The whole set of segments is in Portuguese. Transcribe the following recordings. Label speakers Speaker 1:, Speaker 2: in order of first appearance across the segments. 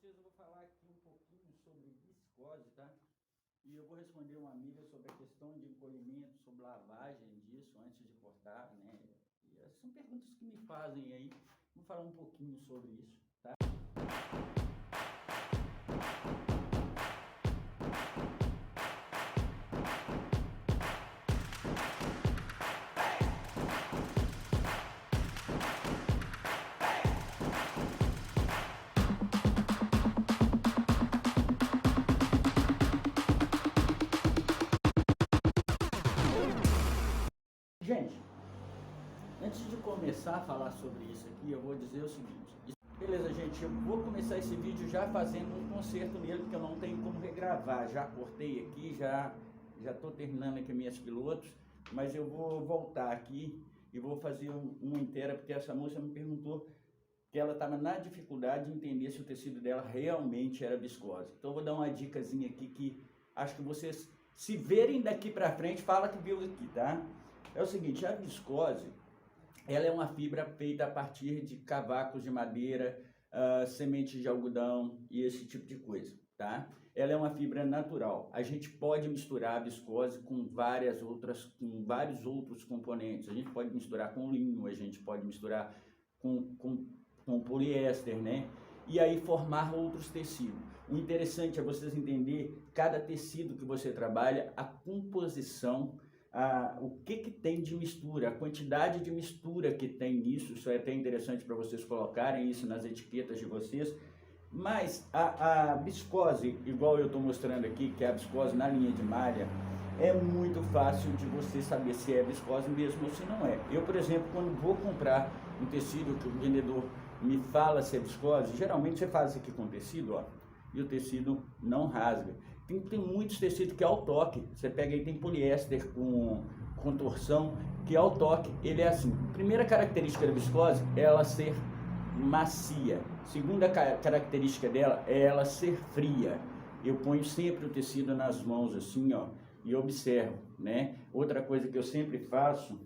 Speaker 1: vocês, eu vou falar aqui um pouquinho sobre viscose, tá? E eu vou responder uma amiga sobre a questão de encolhimento, sobre lavagem disso antes de cortar, né? E essas são perguntas que me fazem aí. Vou falar um pouquinho sobre isso, tá? Gente, antes de começar a falar sobre isso aqui, eu vou dizer o seguinte. Beleza, gente, eu vou começar esse vídeo já fazendo um conserto nele, porque eu não tenho como regravar. Já cortei aqui, já estou terminando aqui minhas pilotos, mas eu vou voltar aqui e vou fazer uma inteira, porque essa moça me perguntou que ela estava na dificuldade de entender se o tecido dela realmente era viscose. Então eu vou dar uma dicasinha aqui que acho que vocês, se verem daqui para frente, fala que viu aqui, tá? É o seguinte, a viscose, ela é uma fibra feita a partir de cavacos de madeira, sementes de algodão e esse tipo de coisa, tá? Ela é uma fibra natural. A gente pode misturar a viscose com vários outros componentes. A gente pode misturar com linho, a gente pode misturar com poliéster, né? E aí formar outros tecidos. O interessante é vocês entenderem cada tecido que você trabalha, a composição, o que tem de mistura, a quantidade de mistura que tem nisso. Isso é até interessante para vocês colocarem isso nas etiquetas de vocês. Mas a viscose, igual eu estou mostrando aqui, que é a viscose na linha de malha, é muito fácil de você saber se é viscose mesmo ou se não é. Eu, por exemplo, quando vou comprar um tecido que o vendedor me fala se é viscose, geralmente você faz isso aqui com tecido, ó, e o tecido não rasga. Tem muitos tecidos que ao toque, você pega aí, tem poliéster com torção, que ao toque ele é assim. Primeira característica da viscose é ela ser macia. Segunda característica dela é ela ser fria. Eu ponho sempre o tecido nas mãos assim, ó, e observo, né? Outra coisa que eu sempre faço,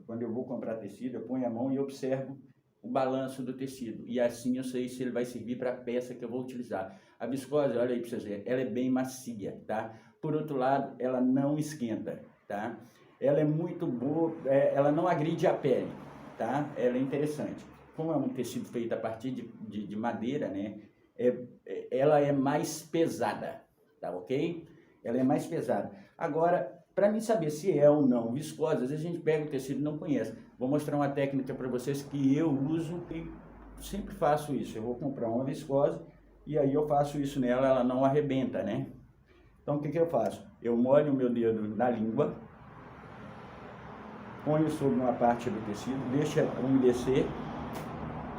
Speaker 1: quando eu vou comprar tecido, eu ponho a mão e observo o balanço do tecido, e assim eu sei se ele vai servir para a peça que eu vou utilizar. A viscose, olha aí para vocês verem, ela é bem macia, tá? Por outro lado, ela não esquenta, tá? Ela é muito boa, ela não agride a pele, tá? Ela é interessante. Como é um tecido feito a partir de madeira, né? Ela é mais pesada, tá ok? Ela é mais pesada. Agora, para mim saber se é ou não viscose, às vezes a gente pega o tecido e não conhece. Vou mostrar uma técnica para vocês que eu uso e sempre faço isso. Eu vou comprar uma viscose e aí eu faço isso nela, ela não arrebenta, né? Então o que eu faço? Eu molho o meu dedo na língua, ponho sobre uma parte do tecido, deixo umedecer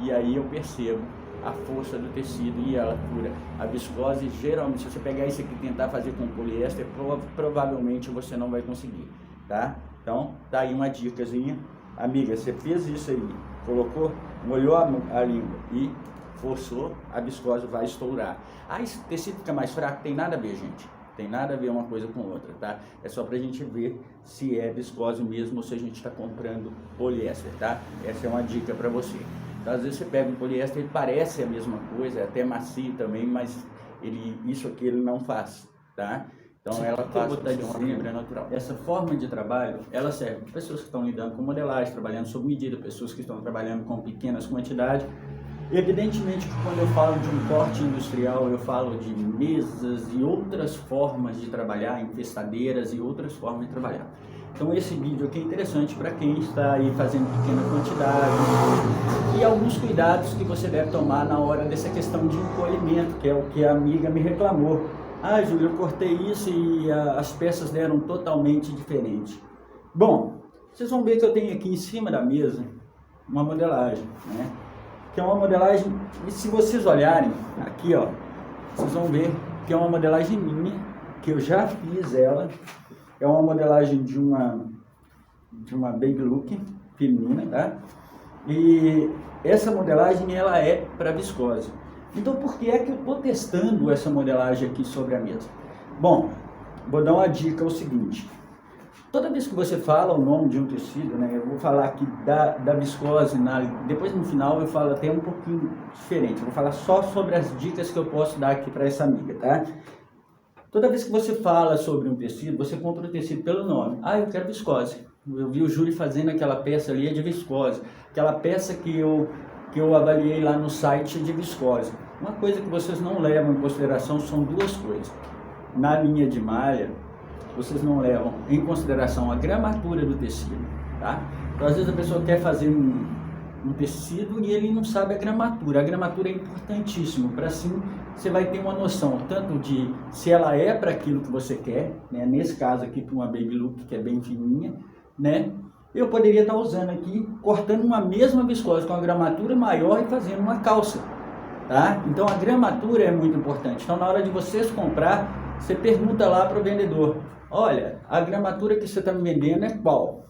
Speaker 1: e aí eu percebo a força do tecido e ela cura. A viscose, geralmente, se você pegar isso aqui e tentar fazer com poliéster, provavelmente você não vai conseguir, tá? Então, tá aí uma dicasinha. Amiga, você fez isso aí, colocou, molhou a língua e forçou, a viscose vai estourar. Ah, esse tecido fica mais fraco? Tem nada a ver, gente. Tem nada a ver uma coisa com outra, tá? É só pra gente ver se é viscose mesmo ou se a gente está comprando poliéster, tá? Essa é uma dica para você. Então, às vezes você pega um poliéster, ele parece a mesma coisa, é até macio também, mas isso aqui ele não faz, tá? Então ela faz uma fibra natural. Essa forma de trabalho, ela serve para pessoas que estão lidando com modelagem, trabalhando sob medida, pessoas que estão trabalhando com pequenas quantidades. Evidentemente que quando eu falo de um corte industrial, eu falo de mesas e outras formas de trabalhar, infestadeiras e outras formas de trabalhar. Então esse vídeo aqui é interessante para quem está aí fazendo pequena quantidade e alguns cuidados que você deve tomar na hora dessa questão de encolhimento, que é o que a amiga me reclamou. Ah, Júlio, eu cortei isso e as peças deram totalmente diferente. Bom, vocês vão ver que eu tenho aqui em cima da mesa uma modelagem, né? Que é uma modelagem, e se vocês olharem aqui, ó, vocês vão ver que é uma modelagem minha, que eu já fiz ela. É uma modelagem de uma baby look feminina, tá? E essa modelagem, ela é para viscose. Então, por que é que eu estou testando essa modelagem aqui sobre a mesa? Bom, vou dar uma dica, é o seguinte. Toda vez que você fala o nome de um tecido, né, eu vou falar aqui da viscose, depois no final eu falo até um pouquinho diferente, eu vou falar só sobre as dicas que eu posso dar aqui para essa amiga, tá? Toda vez que você fala sobre um tecido, você compra o tecido pelo nome. Ah, eu quero viscose. Eu vi o Júlio fazendo aquela peça ali, é de viscose. Aquela peça que eu avaliei lá no site é de viscose. Uma coisa que vocês não levam em consideração são duas coisas. Na linha de malha, vocês não levam em consideração a gramatura do tecido, tá? Então, às vezes a pessoa quer fazer um tecido e ele não sabe a gramatura. A gramatura é importantíssimo, para assim você vai ter uma noção tanto de se ela é para aquilo que você quer, né? Nesse caso aqui para uma baby look que é bem fininha, né? Eu poderia estar usando aqui, cortando uma mesma viscose com a gramatura maior e fazendo uma calça, tá? Então a gramatura é muito importante. Então na hora de vocês comprar, você pergunta lá para o vendedor: olha, a gramatura que você está me vendendo é qual?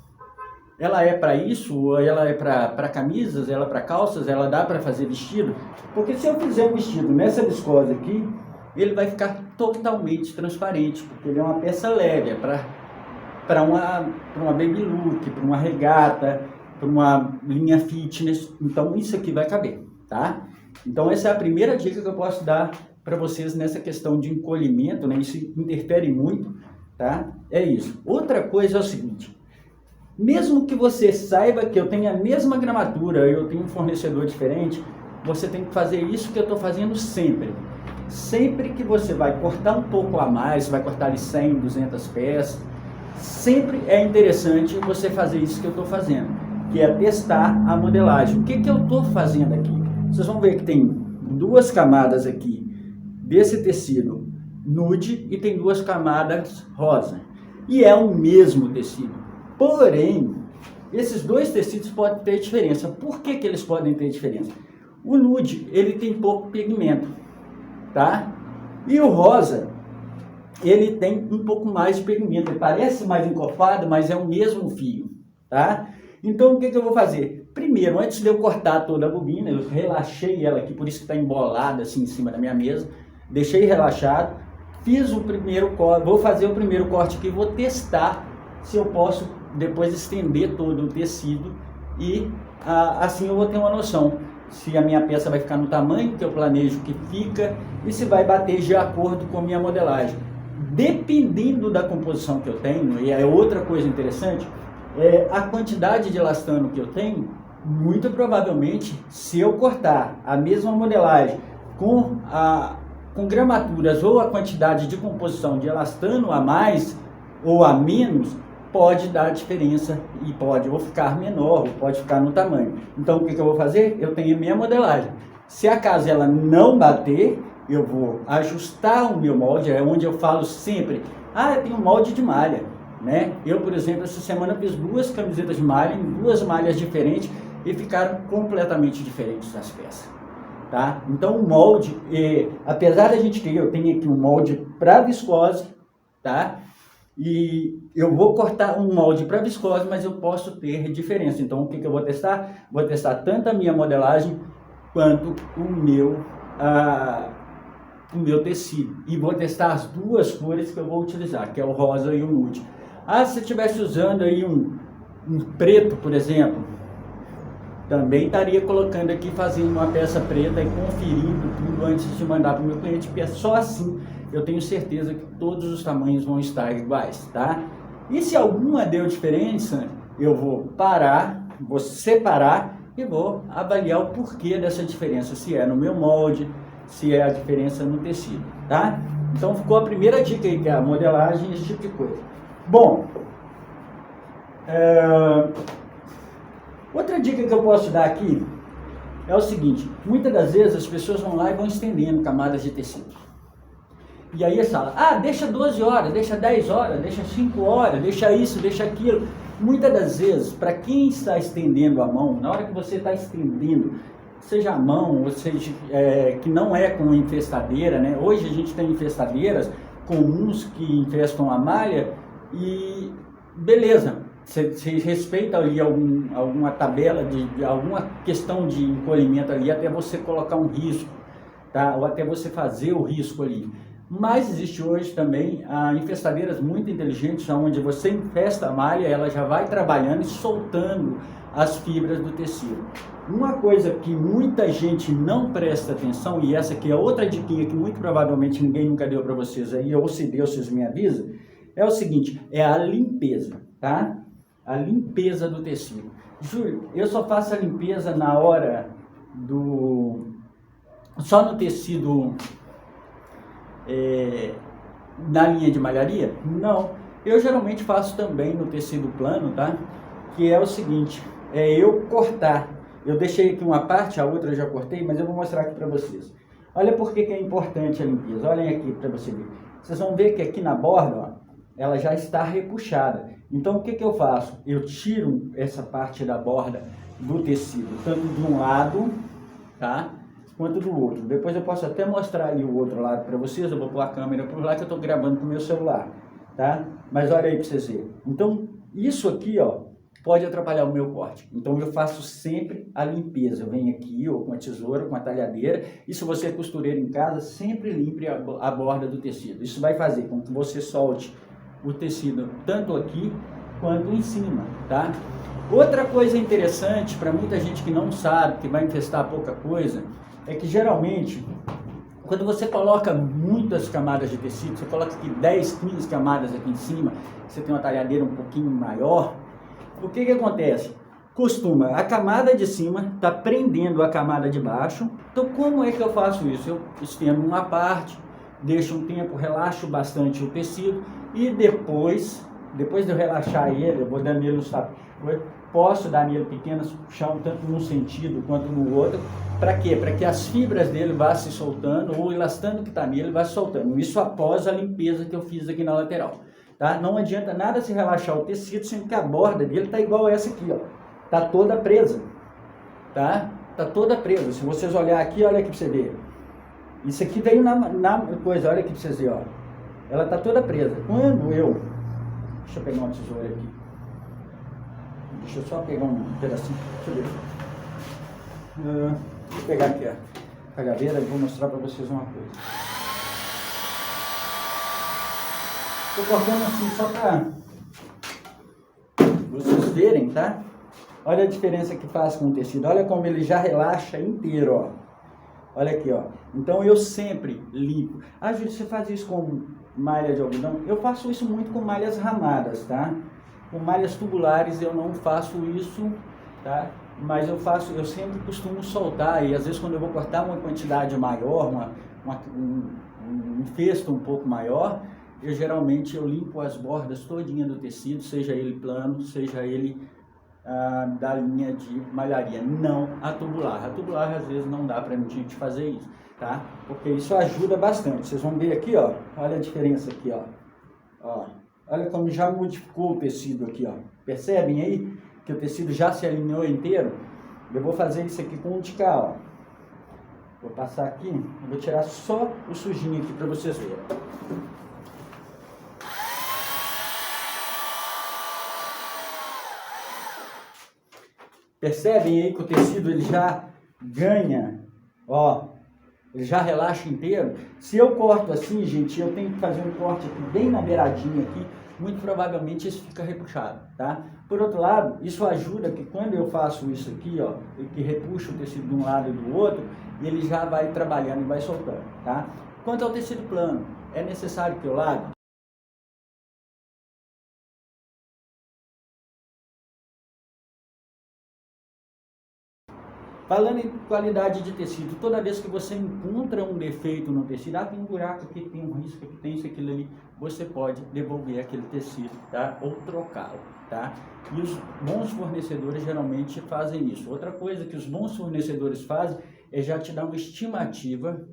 Speaker 1: Ela é para isso? Ou ela é para camisas? Ela é para calças? Ela dá para fazer vestido? Porque se eu fizer um vestido nessa viscose aqui, ele vai ficar totalmente transparente, porque ele é uma peça leve, é para uma baby look, para uma regata, para uma linha fitness. Então isso aqui vai caber, tá? Então essa é a primeira dica que eu posso dar para vocês nessa questão de encolhimento, né? Isso interfere muito, tá? É isso. Outra coisa é o seguinte: mesmo que você saiba que eu tenho a mesma gramatura, eu tenho um fornecedor diferente, você tem que fazer isso que eu estou fazendo sempre. Sempre que você vai cortar um pouco a mais, vai cortar ali 100, 200 peças, sempre é interessante você fazer isso que eu estou fazendo, que é testar a modelagem. O que eu estou fazendo aqui? Vocês vão ver que tem duas camadas aqui desse tecido nude e tem duas camadas rosa. E é o mesmo tecido. Porém, esses dois tecidos podem ter diferença. Por que eles podem ter diferença? O nude, ele tem pouco pigmento, tá? E o rosa, ele tem um pouco mais de pigmento. Ele parece mais encorpado, mas é o mesmo fio, tá? Então, o que eu vou fazer? Primeiro, antes de eu cortar toda a bobina, eu relaxei ela aqui, por isso que está embolada assim em cima da minha mesa. Deixei relaxado. Fiz o primeiro corte, vou fazer o primeiro corte aqui, vou testar se eu posso depois estender todo o tecido e assim eu vou ter uma noção se a minha peça vai ficar no tamanho que eu planejo que fica e se vai bater de acordo com a minha modelagem. Dependendo da composição que eu tenho, e é outra coisa interessante, a quantidade de elastano que eu tenho, muito provavelmente, se eu cortar a mesma modelagem com gramaturas ou a quantidade de composição de elastano a mais ou a menos, pode dar diferença e pode ou ficar menor ou pode ficar no tamanho. Então o que eu vou fazer? Eu tenho a minha modelagem. Se acaso ela não bater, eu vou ajustar o meu molde, é onde eu falo sempre: eu tenho um molde de malha, né? Eu, por exemplo, essa semana fiz duas camisetas de malha em duas malhas diferentes e ficaram completamente diferentes as peças, tá? Então o molde, apesar da gente ter, eu tenho aqui um molde para viscose, tá? E eu vou cortar um molde para viscose, mas eu posso ter diferença. Então o que eu vou testar? Vou testar tanto a minha modelagem quanto o meu tecido. E vou testar as duas cores que eu vou utilizar, que é o rosa e o nude. Se eu estivesse usando aí um preto, por exemplo, também estaria colocando aqui, fazendo uma peça preta e conferindo tudo antes de mandar para o meu cliente, porque é só assim eu tenho certeza que todos os tamanhos vão estar iguais, tá? E se alguma deu diferença, eu vou parar, vou separar e vou avaliar o porquê dessa diferença, se é no meu molde, se é a diferença no tecido, tá? Então ficou a primeira dica aí, que é a modelagem, esse tipo de coisa. Bom, outra dica que eu posso dar aqui é o seguinte: muitas das vezes as pessoas vão lá e vão estendendo camadas de tecido. E aí eles falam: deixa 12 horas, deixa 10 horas, deixa 5 horas, deixa isso, deixa aquilo. Muitas das vezes, para quem está estendendo a mão, na hora que você está estendendo, seja a mão, ou seja, que não é com infestadeira, né? Hoje a gente tem infestadeiras comuns que infestam a malha e beleza, você respeita ali alguma tabela, de alguma questão de encolhimento ali, até você colocar um risco, tá? Ou até você fazer o risco ali. Mas existe hoje também infestadeiras muito inteligentes, onde você infesta a malha, ela já vai trabalhando e soltando as fibras do tecido. Uma coisa que muita gente não presta atenção, e essa aqui é outra diquinha que muito provavelmente ninguém nunca deu para vocês aí, ou se deu, vocês me avisam, é o seguinte, é a limpeza, tá? A limpeza do tecido. Júlio, eu só faço a limpeza na hora só no tecido na linha de malharia? Não. Eu geralmente faço também no tecido plano, tá? Que é o seguinte, é eu cortar. Eu deixei aqui uma parte, a outra eu já cortei, mas eu vou mostrar aqui para vocês. Olha por que é importante a limpeza. Olhem aqui para você ver. Vocês vão ver que aqui na borda, ó, ela já está repuxada. Então o que eu faço? Eu tiro essa parte da borda do tecido, tanto de um lado, tá? Quanto do outro. Depois eu posso até mostrar ali o outro lado para vocês. Eu vou pôr a câmera por lá que eu estou gravando com o meu celular, tá? Mas olha aí para vocês verem. Então isso aqui, ó, pode atrapalhar o meu corte. Então eu faço sempre a limpeza. Eu venho aqui, ou com a tesoura, com a talhadeira. E se você é costureiro em casa, sempre limpe a borda do tecido. Isso vai fazer com que você solte o tecido tanto aqui quanto em cima, tá? Outra coisa interessante para muita gente que não sabe, que vai infestar pouca coisa, é que geralmente, quando você coloca muitas camadas de tecido, você coloca aqui 10, 15 camadas aqui em cima, você tem uma talhadeira um pouquinho maior, o que acontece? Costuma, a camada de cima está prendendo a camada de baixo. Então como é que eu faço isso? Eu estendo uma parte, deixo um tempo, relaxo bastante o tecido e depois de eu relaxar ele, eu vou dando nele posso dar nele pequenas puxão, tanto num sentido quanto no outro. Para quê? Para que as fibras dele vá se soltando, ou o elastano que está nele vá se soltando. Isso após a limpeza que eu fiz aqui na lateral. Tá? Não adianta nada se relaxar o tecido, sendo que a borda dele está igual a essa aqui, ó. Tá toda presa, tá? Tá toda presa. Se vocês olhar aqui, olha aqui para você ver. Isso aqui veio na coisa, olha aqui para vocês verem, ó. Ela tá toda presa. Quando deixa eu pegar uma tesoura aqui. Deixa eu só pegar um pedacinho. Deixa eu ver. Vou pegar aqui a talhadeira e vou mostrar para vocês uma coisa. Estou cortando assim só para vocês verem, tá? Olha a diferença que faz com o tecido. Olha como ele já relaxa inteiro, ó. Olha aqui, ó. Então eu sempre limpo. Ah, Júlio, você faz isso com malha de algodão? Eu faço isso muito com malhas ramadas, tá? Com malhas tubulares eu não faço isso, tá? Mas eu sempre costumo soltar, e às vezes quando eu vou cortar uma quantidade maior, um festo um pouco maior, eu geralmente limpo as bordas todinha do tecido, seja ele plano, seja ele da linha de malharia, não a tubular. A tubular às vezes não dá pra gente fazer isso, tá? Porque isso ajuda bastante. Vocês vão ver aqui, ó, olha a diferença aqui, ó. Olha como já modificou o tecido aqui, ó. Percebem aí que o tecido já se alinhou inteiro? Eu vou fazer isso aqui com um de cá, ó. Vou passar aqui, eu vou tirar só o sujinho aqui para vocês verem. Percebem aí que o tecido ele já ganha, ó, ele já relaxa inteiro. Se eu corto assim, gente, eu tenho que fazer um corte aqui bem na beiradinha aqui, muito provavelmente isso fica repuxado, tá? Por outro lado, isso ajuda que quando eu faço isso aqui, ó, que repuxa o tecido de um lado e do outro, ele já vai trabalhando e vai soltando, tá? Quanto ao tecido plano, é necessário que eu lave? Falando em qualidade de tecido, toda vez que você encontra um defeito no tecido, tem um buraco aqui, tem um risco aqui, tem isso, aquilo ali, você pode devolver aquele tecido, tá? Ou trocá-lo, tá? E os bons fornecedores geralmente fazem isso. Outra coisa que os bons fornecedores fazem é já te dar uma estimativa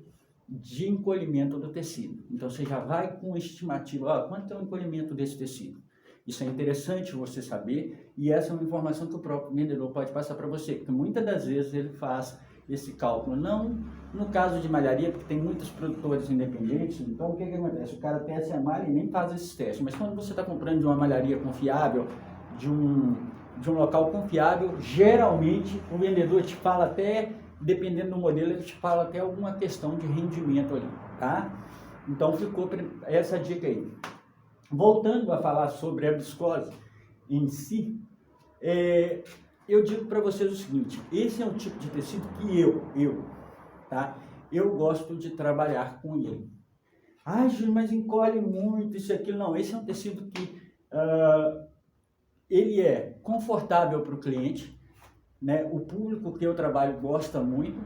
Speaker 1: de encolhimento do tecido. Então você já vai com estimativa, ó, quanto é o encolhimento desse tecido? Isso é interessante você saber, e essa é uma informação que o próprio vendedor pode passar para você, porque muitas das vezes ele faz esse cálculo, não no caso de malharia, porque tem muitos produtores independentes. Então o que acontece? O cara testa a malha e nem faz esses testes, mas quando você está comprando de uma malharia confiável, de um local confiável, geralmente o vendedor te fala até, dependendo do modelo, ele te fala até alguma questão de rendimento ali, tá? Então ficou essa dica aí. Voltando a falar sobre a viscose em si, eu digo para vocês o seguinte, esse é um tipo de tecido que eu gosto de trabalhar com ele. Ah, Júlio, mas encolhe muito, isso e aquilo. Não, esse é um tecido que ele é confortável para o cliente, né? O público que eu trabalho gosta muito.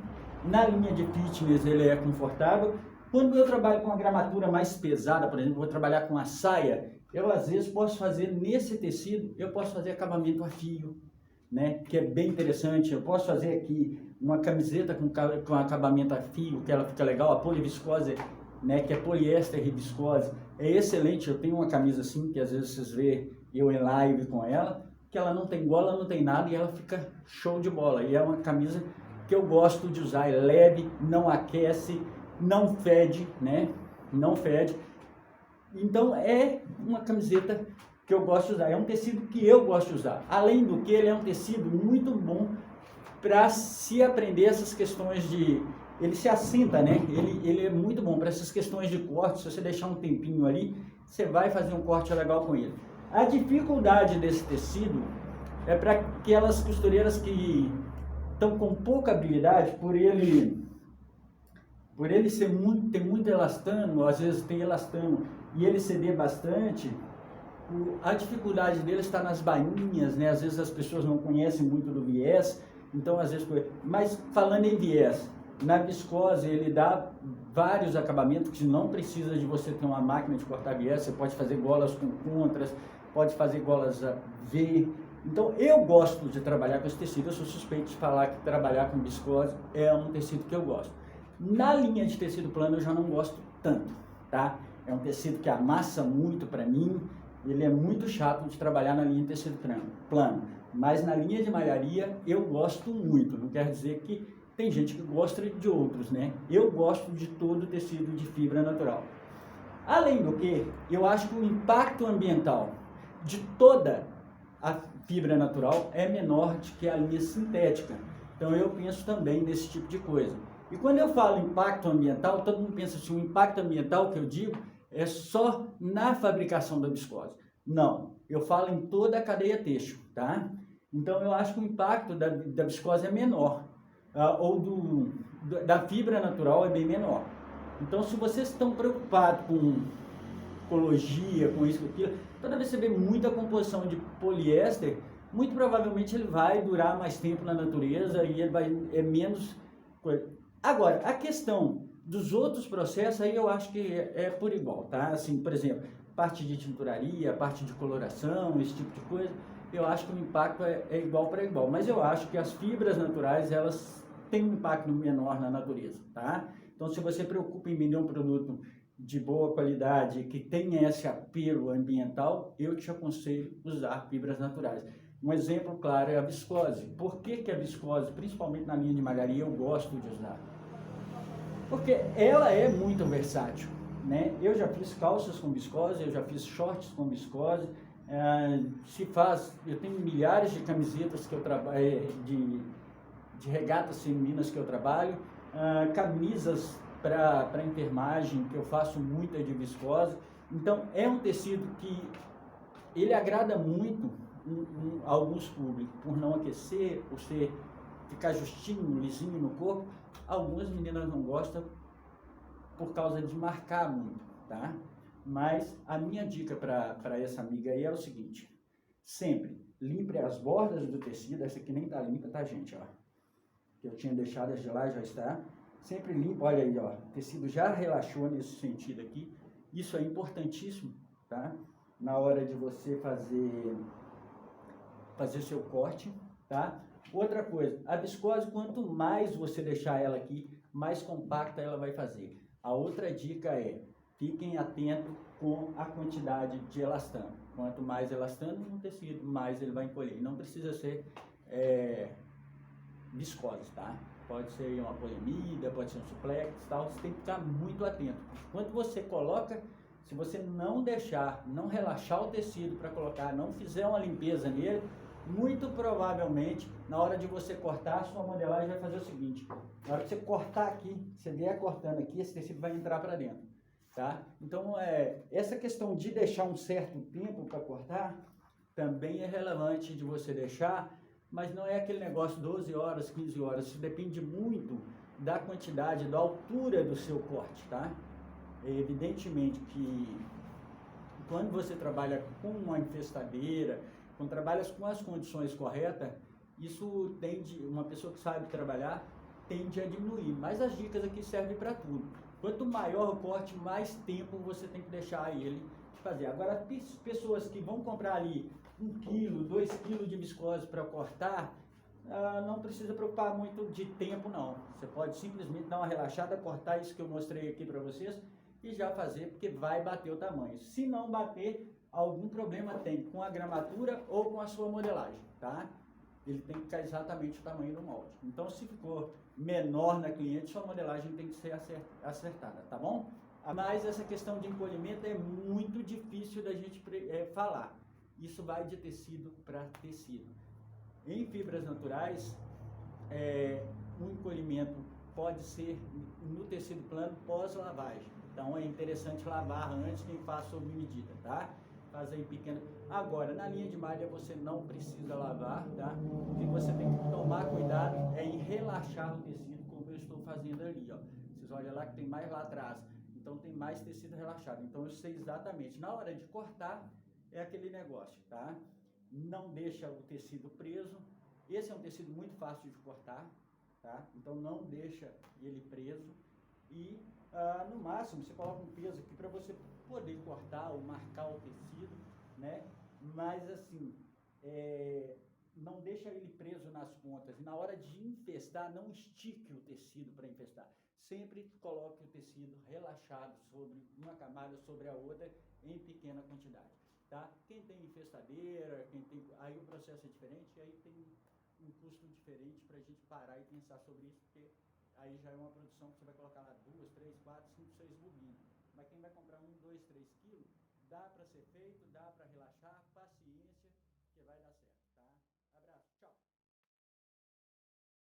Speaker 1: Na linha de fitness ele é confortável. Quando eu trabalho com uma gramatura mais pesada, por exemplo, vou trabalhar com a saia, eu às vezes posso fazer nesse tecido, eu posso fazer acabamento a fio, né? Que é bem interessante. Eu posso fazer aqui uma camiseta com acabamento a fio, que ela fica legal, a poliviscose, né? Que é poliéster e viscose. É excelente. Eu tenho uma camisa assim, que às vezes vocês vê eu em live com ela, que ela não tem gola, não tem nada, e ela fica show de bola. E é uma camisa que eu gosto de usar, é leve, não aquece, não fede, né? Não fede. Então é uma camiseta que eu gosto de usar, é um tecido que eu gosto de usar. Além do que ele é um tecido muito bom para se aprender essas questões de... Ele se assenta, né? Ele é muito bom para essas questões de corte. Se você deixar um tempinho ali, você vai fazer um corte legal com ele. A dificuldade desse tecido é para aquelas costureiras que estão com pouca habilidade, por ele ser ter muito elastano, às vezes tem elastano, e ele ceder bastante, a dificuldade dele está nas bainhas, né? Às vezes as pessoas não conhecem muito do viés, então às vezes... Mas falando em viés, na viscose ele dá vários acabamentos que não precisa de você ter uma máquina de cortar viés, você pode fazer golas com contras, pode fazer golas V. Então eu gosto de trabalhar com esse tecido, eu sou suspeito de falar que trabalhar com viscose é um tecido que eu gosto. Na linha de tecido plano eu já não gosto tanto, tá? É um tecido que amassa muito para mim, ele é muito chato de trabalhar na linha de tecido plano. Mas na linha de malharia eu gosto muito, não quer dizer que tem gente que gosta de outros, né? Eu gosto de todo o tecido de fibra natural. Além do que, eu acho que o impacto ambiental de toda a fibra natural é menor do que a linha sintética. Então eu penso também nesse tipo de coisa. E quando eu falo impacto ambiental, todo mundo pensa assim, o impacto ambiental que eu digo é só na fabricação da viscose. Não, eu falo em toda a cadeia têxtil, tá? Então eu acho que o impacto da viscose é menor, ou da fibra natural é bem menor. Então se vocês estão preocupados com ecologia, com isso, com aquilo, toda vez que você vê muita composição de poliéster, muito provavelmente ele vai durar mais tempo na natureza e ele é menos coisa. Agora, a questão dos outros processos, aí eu acho que é por igual, tá? Assim, por exemplo, parte de tinturaria, parte de coloração, esse tipo de coisa, eu acho que o impacto é igual para igual. Mas eu acho que as fibras naturais, elas têm um impacto menor na natureza, tá? Então, se você preocupa em vender um produto de boa qualidade, que tenha esse apelo ambiental, eu te aconselho usar fibras naturais. Um exemplo claro é a viscose. Por que a viscose, principalmente na linha de malharia, eu gosto de usar? Porque ela é muito versátil, né? Eu já fiz calças com viscose, eu já fiz shorts com viscose, eu tenho milhares de camisetas que eu trabalho, de regatas femininas que eu trabalho, camisas para enfermagem, que eu faço muita de viscose. Então é um tecido que ele agrada muito a alguns públicos, por não aquecer, por ficar justinho, lisinho no corpo. Algumas meninas não gostam por causa de marcar muito, tá? Mas a minha dica para essa amiga aí é o seguinte: sempre limpe as bordas do tecido. Essa aqui nem tá limpa, tá, gente? Ó, que eu tinha deixado de lá, já está. Sempre limpa, olha aí, ó, o tecido já relaxou nesse sentido aqui. Isso é importantíssimo, tá? Na hora de você fazer seu corte, tá? Outra coisa, a viscose, quanto mais você deixar ela aqui, mais compacta ela vai fazer. A outra dica é, fiquem atentos com a quantidade de elastano. Quanto mais elastano no tecido, mais ele vai encolher. Não precisa ser viscose, tá? Pode ser uma poliamida, pode ser um suplex, tal. Você tem que ficar muito atento. Quando você coloca, se você não deixar, não relaxar o tecido para colocar, não fizer uma limpeza nele, muito provavelmente, na hora de você cortar, a sua modelagem vai fazer o seguinte: na hora que você cortar aqui, você vier cortando aqui, esse tecido vai entrar para dentro. tá? Então, essa questão de deixar um certo tempo para cortar também é relevante de você deixar, mas não é aquele negócio 12 horas, 15 horas, isso depende muito da quantidade, da altura do seu corte, tá? Evidentemente que quando você trabalha com uma infestadeira, quando trabalha com as condições corretas, isso tende, uma pessoa que sabe trabalhar, tende a diminuir. Mas as dicas aqui servem para tudo. Quanto maior o corte, mais tempo você tem que deixar ele fazer. Agora, pessoas que vão comprar ali 1 quilo, 2 quilos de viscose para cortar, não precisa preocupar muito de tempo não. Você pode simplesmente dar uma relaxada, cortar isso que eu mostrei aqui para vocês e já fazer, porque vai bater o tamanho. Se não bater, algum problema tem com a gramatura ou com a sua modelagem, tá? Ele tem que ficar exatamente o tamanho do molde. Então, se ficou menor na cliente, sua modelagem tem que ser acertada, tá bom? Mas essa questão de encolhimento é muito difícil da gente falar. Isso vai de tecido para tecido. Em fibras naturais, o encolhimento pode ser no tecido plano pós-lavagem. Então é interessante lavar antes, quem faz sob medida, tá? Fazer em pequeno. Agora, na linha de malha você não precisa lavar, tá? O que você tem que tomar cuidado é em relaxar o tecido, como eu estou fazendo ali, ó. Vocês olham lá que tem mais lá atrás. Então tem mais tecido relaxado. Então eu sei exatamente. Na hora de cortar, é aquele negócio, tá? Não deixa o tecido preso. Esse é um tecido muito fácil de cortar, tá? Então não deixa ele preso e no máximo você coloca um peso aqui para você poder cortar ou marcar o tecido, né? Mas assim, não deixa ele preso nas pontas e na hora de infestar não estique o tecido para infestar. Sempre coloque o tecido relaxado sobre uma camada sobre a outra em pequena quantidade, tá? Quem tem infestadeira, aí o processo é diferente, aí tem um custo diferente para a gente parar e pensar sobre isso, porque aí já é uma produção que você vai colocar lá 2, 3, 4, 5, 6 bobinas. Mas quem vai comprar 1, 2, 3 quilos, dá para ser feito, dá para relaxar, paciência, que vai dar certo.